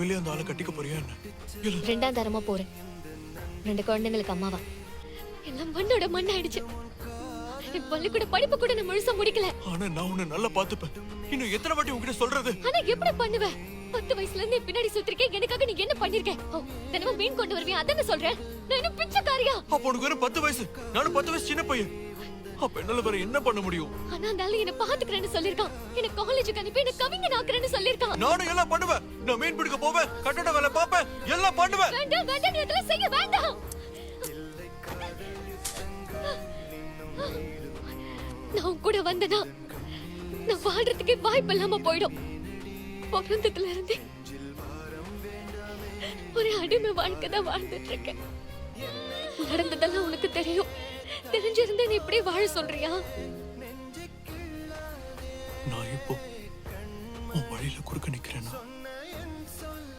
வெளியே அந்த ஆளை கட்டிக்க போறியா என்ன? இல்ல ரெண்டாம் தரமா போறேன். 2 குழந்தைங்களுக்கு அம்மாவா. எல்லாம் மண்ணோட மண் ஆயிடுச்சு. என் பள்ளிக்கூட படிப்பு கூட நான் முழுசா முடிக்கல. ஆனா நான் உன்னை நல்லா பாத்துப்பேன். இன்னும் எத்தனை வாட்டி உன்கிட்ட சொல்றது? ஆனா எப்படி பண்ணுவ? 10 வயசுல இருந்து பின்னாடி சுத்திருக்கேன். எனக்காக நீ என்ன பண்ணிருக்க? தினமும் மீன் கொண்டு வருவியா? அதானே சொல்றேன். நான் இன்னும் பிச்சைக்காரியா? அப்ப உனக்கு வெறும் 10 வயசு, நானும் 10 வயசு சின்ன பையன். அப்ப என்னால வேற என்ன பண்ண முடியும்? ஆனா அந்த ஆளு என்ன பாத்துக்கிறேன்னு சொல்லிருக்கான். என்ன காலேஜுக்கு அனுப்பி என்ன கவிங்க ஆக்குறேன்னு சொல்லிருக்கான். நானும் எல்லாம் பண்ணுவேன். நான் மீன் பிடிக்க போவேன், கட்டட வேலை பாப்பேன், எல்லாம் பண்ணுவேன். வேண்டாம் வேண்டாம், நீ அதெல்லாம் செய்ய வேண்டாம். நான் கூட வந்தனா நான் வாழ்றதுக்கே வாய்ப்பு இல்லாம போயிடும். பிறந்ததுல இருந்து ஒரு அடிமை வாழ்க்கை தான் வாழ்ந்துட்டு இருக்கேன். நடந்ததெல்லாம் உனக்கு தெரியும். தெரிஞ்சிருந்தே நீ இப்படி வாழ சொல்றியா? நான் இப்போ உன் வழியில குறுக்க நிக்கிறேன்னா